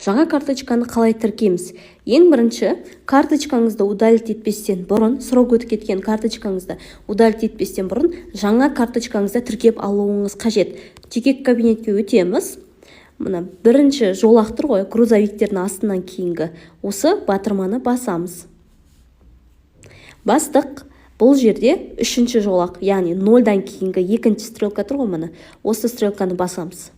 Жаңа карточканы қалай тіркейміз? Ең бірінші, карточкаңызды удалить етпестен бұрын, срок өтіп кеткен карточкаңызды удалить етпестен бұрын, жаңа карточкаңызды тіркеп алуыңыз қажет. Жеке кабинетке өтеміз. Мына бірінші жолақ тұр ғой, грузовиктердің астынан кейінгі. Осы батырманы басамыз. Бастық. Бұл жерде үшінші жолақ, яғни 0-дан кейінгі екінші стрелка тұр ғой, мына. Осы стрелканы басамыз.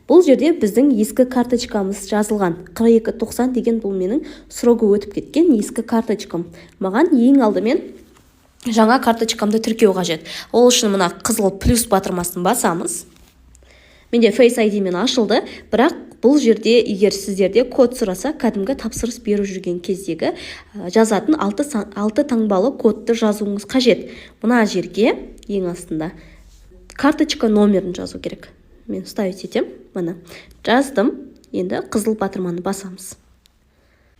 Бұл жерде біздің ескі карточкамыз жазылған. 4290 деген бұл менің срогі өтіп кеткен ескі карточкам. Маған ең алдымен жаңа карточкамды тіркеу қажет. Ол үшін мына қызыл плюс батырмасын басамыз. Менде Face ID мен ашылды, бірақ бұл жерде егер сіздерде код сұраса, кәдімгі тапсырыс беріп жүрген кездегі жазатын 6 таңбалы кодты жазуыңыз қажет. Мына жерге ең астында карточка номерін жазу керек. Мен ставить етем. Мына жаздым. Енді қызыл батырманы басамыз.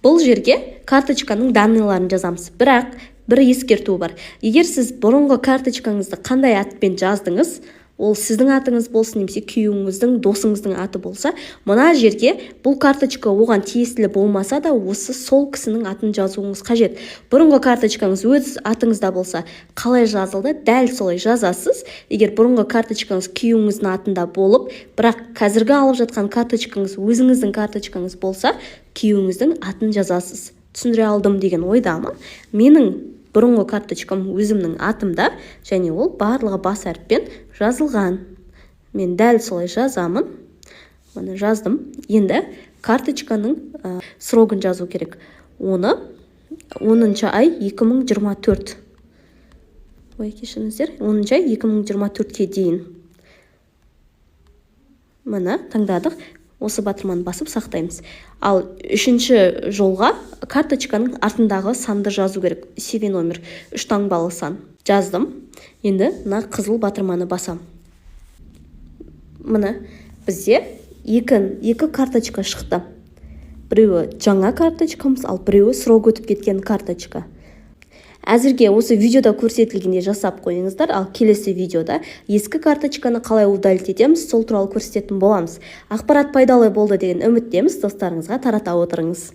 Бұл жерге карточканың данныйларын жазамыз. Бірақ бір ескерту бар. Егер сіз бұрынғы карточкаңызды қандай атпен жаздыңыз, ол сіздің атыңыз болсын, немесе күйеуіңіздің, досыңыздың аты болса, мына жерге бұл карточка оған тиесілі болмаса да, осы сол кісінің атын жазуыңыз қажет. Бұрынғы карточкаңыз өз атыңызда болса, қалай жазылды, дәл солай жазасыз. Егер бұрынғы карточкаңыз күйеуіңіздің атында болып, бірақ қазіргі алып жатқан карточкаңыз өзіңіздің карточкаңыз болса, күйеуіңіздің атын жазасыз. Түсіндіре алдым деген ойдамын. Менің бұрынғы карточкам өзімнің атымда, және ол барлығы бас әріппен жазылған. Мен дәл солай жазамын. Мына жаздым. Енді карточканың срогын жазу керек. 10 ай 2024. Ой, кешіріңіздер. 10 ай 2024-ке дейін. Мына таңдадық. Осы батырманы басып сақтаймыз. Ал үшінші жолға карточканың артындағы санды жазу керек. CV номер 3 таңбалы сан. Жаздым. Енді мына қызыл батырманы басам. Мына бізде екі карточка шықты. Біреуі жаңа карточкамыз, ал біреуі срок өтіп кеткен карточка. Әзірге осы видеода көрсетілгенде жасап қойыңыздар, ал келесі видеода ескі карточканы қалай удалить етеміз, сол туралы көрсететін боламыз. Ақпарат пайдалы болды деген үміттеміз, достарыңызға тарата отырыңыз.